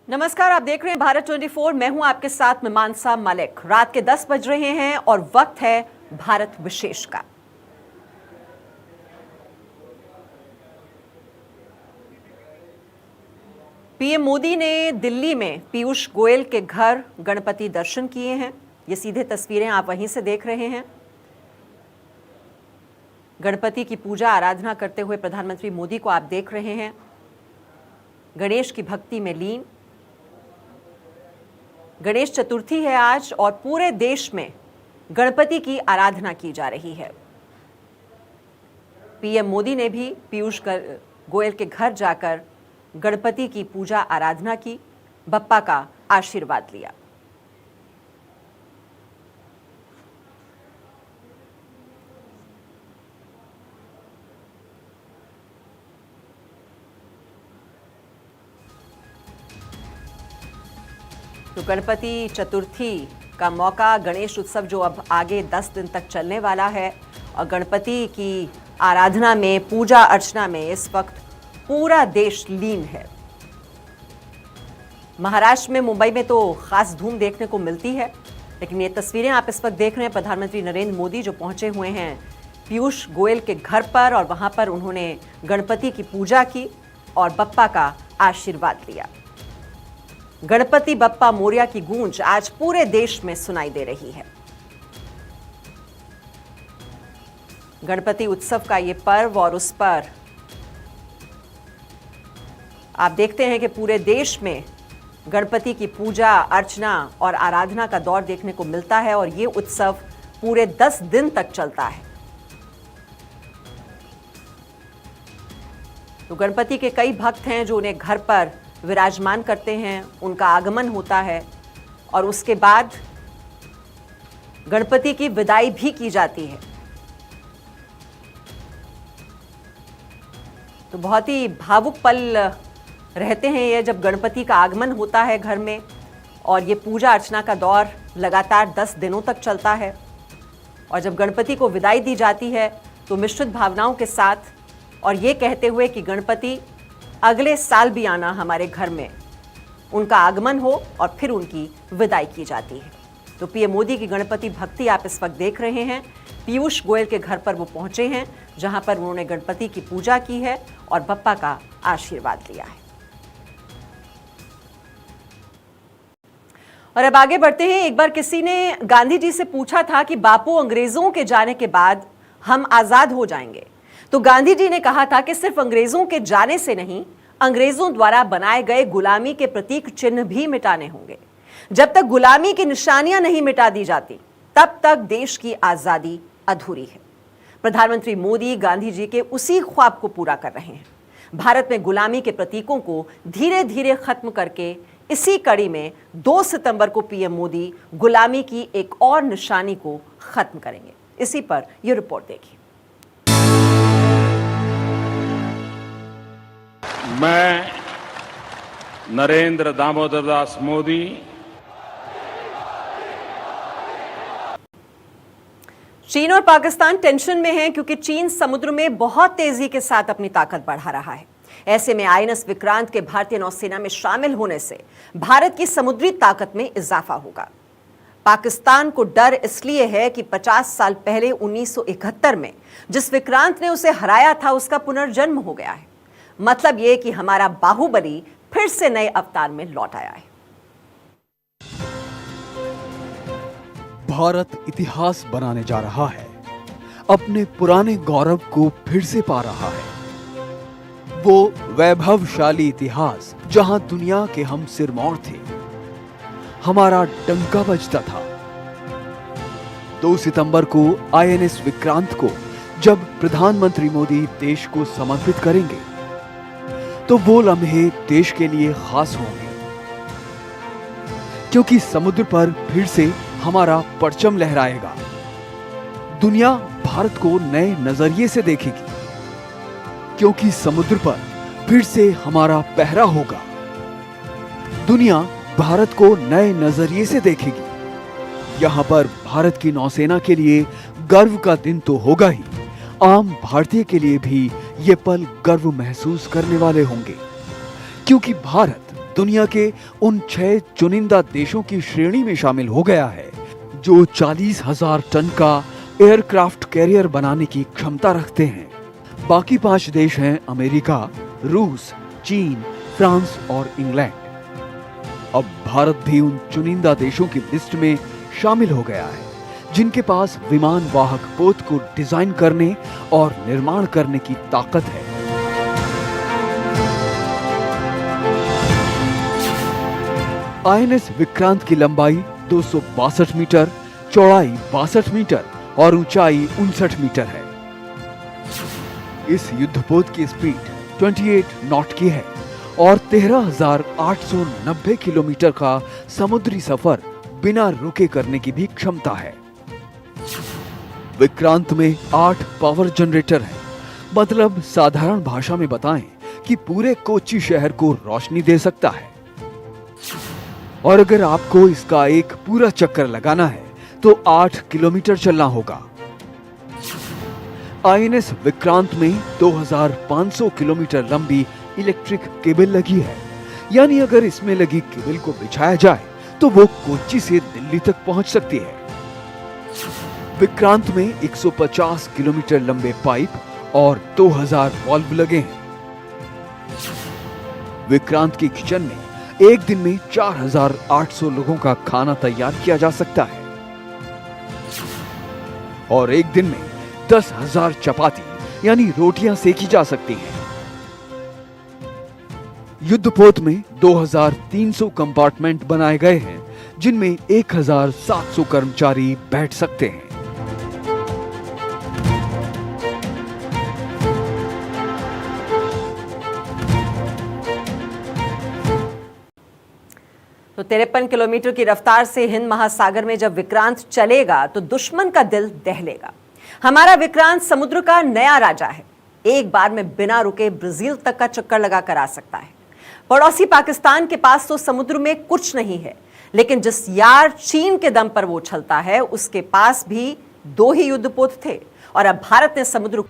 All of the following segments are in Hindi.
नमस्कार, आप देख रहे हैं भारत 24। मैं हूं आपके साथ में मानसा मलिक। रात के 10 बज रहे हैं और वक्त है भारत विशेष का। पीएम मोदी ने दिल्ली में पीयूष गोयल के घर गणपति दर्शन किए हैं। ये सीधे तस्वीरें आप वहीं से देख रहे हैं। गणपति की पूजा आराधना करते हुए प्रधानमंत्री मोदी को आप देख रहे हैं, गणेश की भक्ति में लीन। गणेश चतुर्थी है आज और पूरे देश में गणपति की आराधना की जा रही है। पीएम मोदी ने भी पीयूष गोयल के घर जाकर गणपति की पूजा आराधना की, बप्पा का आशीर्वाद लिया। तो गणपति चतुर्थी का मौका, गणेश उत्सव जो अब आगे 10 दिन तक चलने वाला है और गणपति की आराधना में, पूजा अर्चना में इस वक्त पूरा देश लीन है। महाराष्ट्र में, मुंबई में तो खास धूम देखने को मिलती है, लेकिन ये तस्वीरें आप इस वक्त देख रहे हैं प्रधानमंत्री नरेंद्र मोदी जो पहुंचे हुए हैं पीयूष गोयल के घर पर और वहां पर उन्होंने गणपति की पूजा की और बप्पा का आशीर्वाद लिया। गणपति बप्पा मोरिया की गूंज आज पूरे देश में सुनाई दे रही है। गणपति उत्सव का ये पर्व और उस पर आप देखते हैं कि पूरे देश में गणपति की पूजा अर्चना और आराधना का दौर देखने को मिलता है और ये उत्सव पूरे 10 दिन तक चलता है। तो गणपति के कई भक्त हैं जो उन्हें घर पर विराजमान करते हैं, उनका आगमन होता है और उसके बाद गणपति की विदाई भी की जाती है। तो बहुत ही भावुक पल रहते हैं ये जब गणपति का आगमन होता है घर में और ये पूजा अर्चना का दौर लगातार 10 दिनों तक चलता है। और जब गणपति को विदाई दी जाती है तो मिश्रित भावनाओं के साथ और ये कहते हुए कि गणपति अगले साल भी आना हमारे घर में, उनका आगमन हो और फिर उनकी विदाई की जाती है। तो पीएम मोदी की गणपति भक्ति आप इस वक्त देख रहे हैं। पीयूष गोयल के घर पर वो पहुंचे हैं जहां पर उन्होंने गणपति की पूजा की है और बप्पा का आशीर्वाद लिया है। और अब आगे बढ़ते हैं। एक बार किसी ने गांधी जी से पूछा था कि बापू, अंग्रेजों के जाने के बाद हम आजाद हो जाएंगे, तो गांधी जी ने कहा था कि सिर्फ अंग्रेजों के जाने से नहीं, अंग्रेजों द्वारा बनाए गए गुलामी के प्रतीक चिन्ह भी मिटाने होंगे। जब तक गुलामी की निशानियां नहीं मिटा दी जाती तब तक देश की आजादी अधूरी है। प्रधानमंत्री मोदी गांधी जी के उसी ख्वाब को पूरा कर रहे हैं। भारत में गुलामी के प्रतीकों को धीरे धीरे खत्म करके इसी कड़ी में 2 सितंबर को पीएम मोदी गुलामी की एक और निशानी को खत्म करेंगे। इसी पर यह रिपोर्ट देखिए। मैं नरेंद्र दामोदर दास मोदी चीन और पाकिस्तान टेंशन में हैं क्योंकि चीन समुद्र में बहुत तेजी के साथ अपनी ताकत बढ़ा रहा है। ऐसे में आईएनएस विक्रांत के भारतीय नौसेना में शामिल होने से भारत की समुद्री ताकत में इजाफा होगा। पाकिस्तान को डर इसलिए है कि 50 साल पहले 1971 में जिस विक्रांत ने उसे हराया था उसका पुनर्जन्म हो गया है। मतलब यह कि हमारा बाहुबली फिर से नए अवतार में लौट आया है। भारत इतिहास बनाने जा रहा है, अपने पुराने गौरव को फिर से पा रहा है। वो वैभवशाली इतिहास जहां दुनिया के हम सिरमौर थे, हमारा डंका बजता था। 2 सितंबर को आईएनएस विक्रांत को जब प्रधानमंत्री मोदी देश को समर्पित करेंगे तो वो लम्हे देश के लिए खास होंगे, क्योंकि समुद्र पर फिर से हमारा परचम लहराएगा। दुनिया भारत को नए नजरिए से देखेगी, क्योंकि समुद्र पर फिर से हमारा पहरा होगा। दुनिया भारत को नए नजरिए से देखेगी। यहां पर भारत की नौसेना के लिए गर्व का दिन तो होगा ही, आम भारतीय के लिए भी ये पल गर्व महसूस करने वाले होंगे, क्योंकि भारत दुनिया के उन 6 चुनिंदा देशों की श्रेणी में शामिल हो गया है जो 40,000 टन का एयरक्राफ्ट कैरियर बनाने की क्षमता रखते हैं। बाकी 5 देश हैं अमेरिका, रूस, चीन, फ्रांस और इंग्लैंड। अब भारत भी उन चुनिंदा देशों की लिस्ट में शामिल हो गया है जिनके पास विमान वाहक पोत को डिजाइन करने और निर्माण करने की ताकत है। आईएनएस विक्रांत की लंबाई 262 मीटर, चौड़ाई 62 मीटर और ऊंचाई 59 मीटर है। इस युद्धपोत की स्पीड 28 नॉट की है और 13,890 किलोमीटर का समुद्री सफर बिना रुके करने की भी क्षमता है। विक्रांत में 8 पावर जनरेटर हैं। मतलब साधारण भाषा में बताएं कि पूरे कोच्चि शहर को रोशनी दे सकता है। और अगर आपको इसका एक पूरा चक्कर लगाना है तो 8 किलोमीटर चलना होगा। आईएनएस विक्रांत में 2,500 किलोमीटर लंबी इलेक्ट्रिक केबल लगी है। यानी अगर इसमें लगी केबल को बिछाया जाए तो वो कोच्चि से दिल्ली तक पहुंच सकती है। विक्रांत में 150 किलोमीटर लंबे पाइप और 2000 वाल्व लगे हैं। विक्रांत की किचन में एक दिन में 4,800 लोगों का खाना तैयार किया जा सकता है और एक दिन में 10,000 चपाती यानी रोटियां सेकी जा सकती हैं। युद्धपोत में 2,300 कंपार्टमेंट बनाए गए हैं जिनमें 1,700 कर्मचारी बैठ सकते हैं। तो 53 किलोमीटर की रफ्तार से हिंद महासागर में जब विक्रांत चलेगा तो दुश्मन का दिल दहलेगा। हमारा विक्रांत समुद्र का नया राजा है। एक बार में बिना रुके ब्राजील तक का चक्कर लगाकर आ सकता है। पड़ोसी पाकिस्तान के पास तो समुद्र में कुछ नहीं है, लेकिन जिस यार चीन के दम पर वो उछलता है उसके पास भी 2 ही युद्धपोत थे और अब भारत ने समुद्र।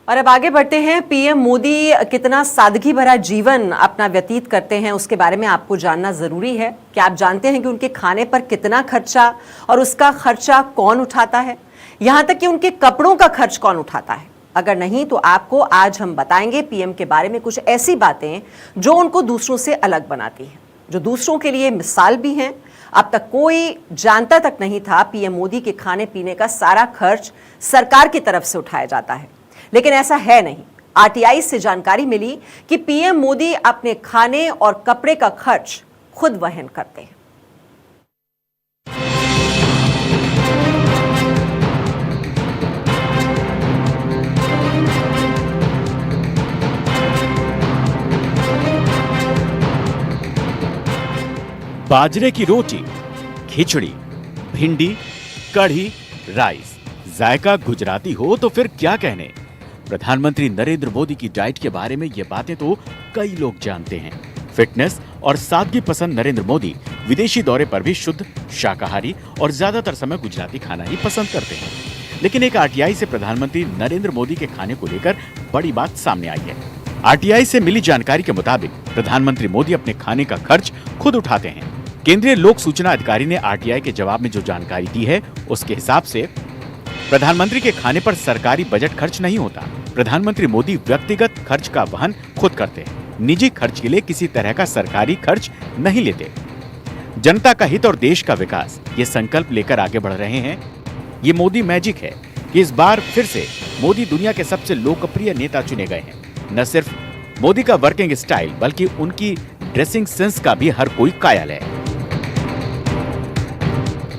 और अब आगे बढ़ते हैं। पीएम मोदी कितना सादगी भरा जीवन अपना व्यतीत करते हैं उसके बारे में आपको जानना जरूरी है। क्या आप जानते हैं कि उनके खाने पर कितना खर्चा और उसका खर्चा कौन उठाता है? यहां तक कि उनके कपड़ों का खर्च कौन उठाता है? अगर नहीं तो आपको आज हम बताएंगे पीएम के बारे में कुछ ऐसी बातें जो उनको दूसरों से अलग बनाती हैं, जो दूसरों के लिए मिसाल भी हैं। अब तक कोई जानता तक नहीं था पीएम मोदी के खाने पीने का सारा खर्च सरकार की तरफ से उठाया जाता है, लेकिन ऐसा है नहीं। आरटीआई से जानकारी मिली कि पीएम मोदी अपने खाने और कपड़े का खर्च खुद वहन करते हैं। बाजरे की रोटी, खिचड़ी, भिंडी, कढ़ी, राइस, जायका गुजराती हो तो फिर क्या कहने। प्रधानमंत्री नरेंद्र मोदी की डाइट के बारे में ये बातें तो कई लोग जानते हैं। फिटनेस और सादगी पसंद नरेंद्र मोदी विदेशी दौरे पर भी शुद्ध शाकाहारी और ज्यादातर समय गुजराती खाना ही पसंद करते हैं। लेकिन एक आरटीआई से प्रधानमंत्री नरेंद्र मोदी के खाने को लेकर बड़ी बात सामने आई है। आरटीआई से मिली जानकारी के मुताबिक प्रधानमंत्री मोदी अपने खाने का खर्च खुद उठाते हैं। केंद्रीय लोक सूचना अधिकारी ने आरटीआई के जवाब में जो जानकारी दी है उसके हिसाब से प्रधानमंत्री के खाने पर सरकारी बजट खर्च नहीं होता। प्रधानमंत्री मोदी व्यक्तिगत खर्च का वहन खुद करते हैं। निजी खर्च के लिए किसी तरह का सरकारी खर्च नहीं लेते। जनता का हित और देश का विकास ये संकल्प लेकर आगे बढ़ रहे हैं। ये मोदी मैजिक है कि इस बार फिर से मोदी दुनिया के सबसे लोकप्रिय नेता चुने गए हैं। न सिर्फ मोदी का वर्किंग स्टाइल बल्कि उनकी ड्रेसिंग सेंस का भी हर कोई कायल है।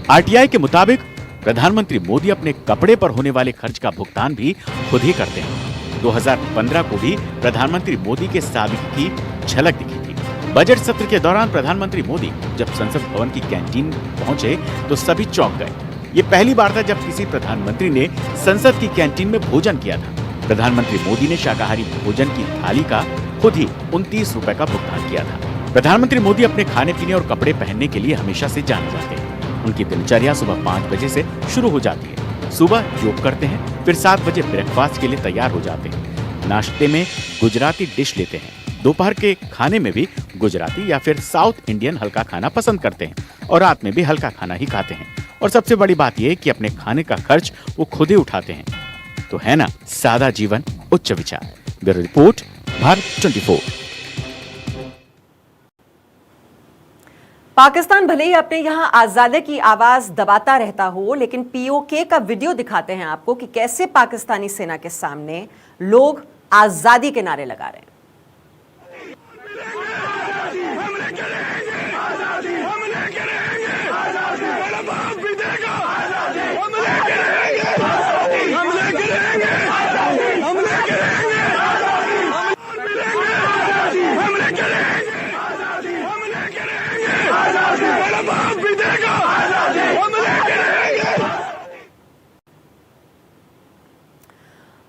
आरटीआई के मुताबिक प्रधानमंत्री मोदी अपने कपड़े पर होने वाले खर्च का भुगतान भी खुद ही करते हैं। 2015 को भी प्रधानमंत्री मोदी के सादगी की झलक दिखी थी। बजट सत्र के दौरान प्रधानमंत्री मोदी जब संसद भवन की कैंटीन पहुंचे तो सभी चौंक गए। ये पहली बार था जब किसी प्रधानमंत्री ने संसद की कैंटीन में भोजन किया था। प्रधानमंत्री मोदी ने शाकाहारी भोजन की थाली का खुद ही 29 रुपए का भुगतान किया था। प्रधानमंत्री मोदी अपने खाने पीने और कपड़े पहनने के लिए हमेशा से जाने जाते हैं। उनकी दिनचर्या सुबह 5 बजे से शुरू हो जाती है। सुबह योग करते हैं, फिर 7 बजे ब्रेकफास्ट के लिए तैयार हो जाते हैं। नाश्ते में गुजराती डिश लेते हैं, दोपहर के खाने में भी गुजराती या फिर साउथ इंडियन हल्का खाना पसंद करते हैं और रात में भी हल्का खाना ही खाते हैं। और सबसे बड़ी बात यह कि अपने खाने का खर्च वो खुद ही उठाते हैं। तो है ना सादा जीवन उच्च विचार। Bureau report, Bharat 24। पाकिस्तान भले ही अपने यहां आजादी की आवाज दबाता रहता हो, लेकिन पीओके का वीडियो दिखाते हैं आपको कि कैसे पाकिस्तानी सेना के सामने लोग आजादी के नारे लगा रहे हैं।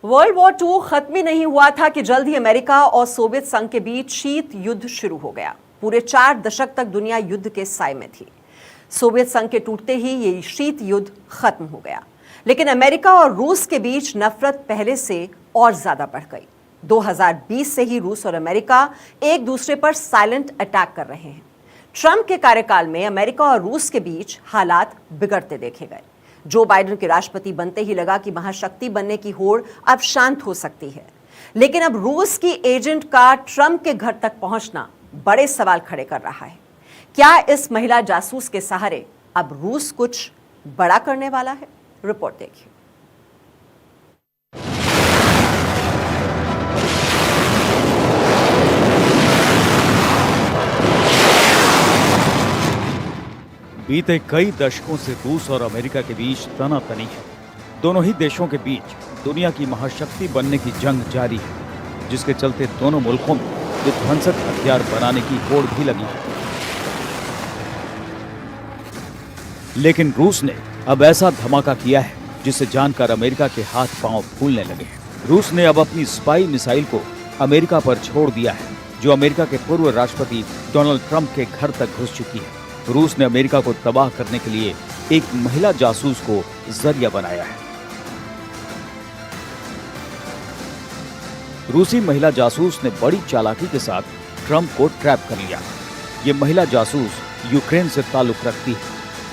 वर्ल्ड वॉर II खत्म ही नहीं हुआ था कि जल्द ही अमेरिका और सोवियत संघ के बीच शीत युद्ध शुरू हो गया। पूरे 4 दशक तक दुनिया युद्ध के साए में थी। सोवियत संघ के टूटते ही ये शीत युद्ध खत्म हो गया, लेकिन अमेरिका और रूस के बीच नफरत पहले से और ज्यादा बढ़ गई। 2020 से ही रूस और अमेरिका एक दूसरे पर साइलेंट अटैक कर रहे हैं। ट्रंप के कार्यकाल में अमेरिका और रूस के बीच हालात बिगड़ते देखे गए। जो बाइडेन के राष्ट्रपति बनते ही लगा कि महाशक्ति बनने की होड़ अब शांत हो सकती है, लेकिन अब रूस की एजेंट का ट्रंप के घर तक पहुंचना बड़े सवाल खड़े कर रहा है। क्या इस महिला जासूस के सहारे अब रूस कुछ बड़ा करने वाला है? रिपोर्ट देखिए। बीते कई दशकों से रूस और अमेरिका के बीच तनातनी है। दोनों ही देशों के बीच दुनिया की महाशक्ति बनने की जंग जारी है, जिसके चलते दोनों मुल्कों में विध्वंसक हथियार बनाने की होड़ भी लगी है। लेकिन रूस ने अब ऐसा धमाका किया है जिसे जानकर अमेरिका के हाथ पांव फूलने लगे हैं। रूस ने अब अपनी स्पाई मिसाइल को अमेरिका पर छोड़ दिया है, जो अमेरिका के पूर्व राष्ट्रपति डोनाल्ड ट्रंप के घर तक घुस चुकी है। रूस ने अमेरिका को तबाह करने के लिए एक महिला जासूस को जरिया बनाया है। रूसी महिला जासूस ने बड़ी चालाकी के साथ ट्रंप को ट्रैप कर लिया। ये महिला जासूस यूक्रेन से ताल्लुक रखती है,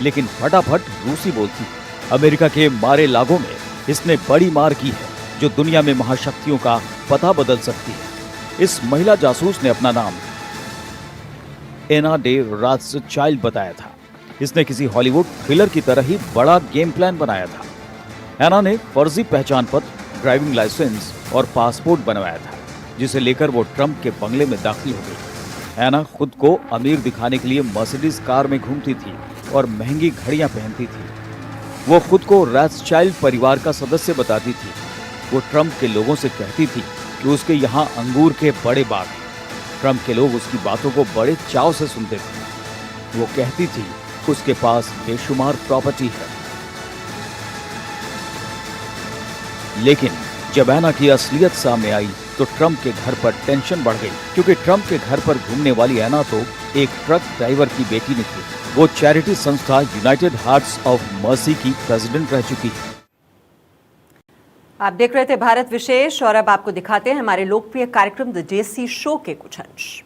लेकिन फटाफट रूसी बोलती है। अमेरिका के मारे लागो में इसने बड़ी मार की है, जो दुनिया में महाशक्तियों का पता बदल सकती है। इस महिला जासूस ने अपना नाम एना डे रॉथस्चाइल्ड बताया था। इसने किसी हॉलीवुड थ्रिलर की तरह ही बड़ा गेम प्लान बनाया था। एना ने फर्जी पहचान पत्र, ड्राइविंग लाइसेंस और पासपोर्ट बनवाया था, जिसे लेकर वो ट्रंप के बंगले में दाखिल हो गई। एना खुद को अमीर दिखाने के लिए मर्सिडीज कार में घूमती थी और महंगी घड़ियां पहनती थी। वो खुद को रॉथस्चाइल्ड परिवार का सदस्य बताती थी। वो ट्रंप के लोगों से कहती थी कि उसके यहाँ अंगूर के बड़े बाग हैं। ट्रंप के लोग उसकी बातों को बड़े चाव से सुनते थे। वो कहती थी उसके पास बेशुमार प्रॉपर्टी है। लेकिन जब एना की असलियत सामने आई तो ट्रंप के घर पर टेंशन बढ़ गई, क्योंकि ट्रंप के घर पर घूमने वाली एना तो एक ट्रक ड्राइवर की बेटी निकली। वो चैरिटी संस्था यूनाइटेड हार्ट्स ऑफ मर्सी की प्रेसिडेंट रह चुकी है। आप देख रहे थे भारत विशेष, और अब आपको दिखाते हैं हमारे लोकप्रिय कार्यक्रम द जेसी शो के कुछ अंश।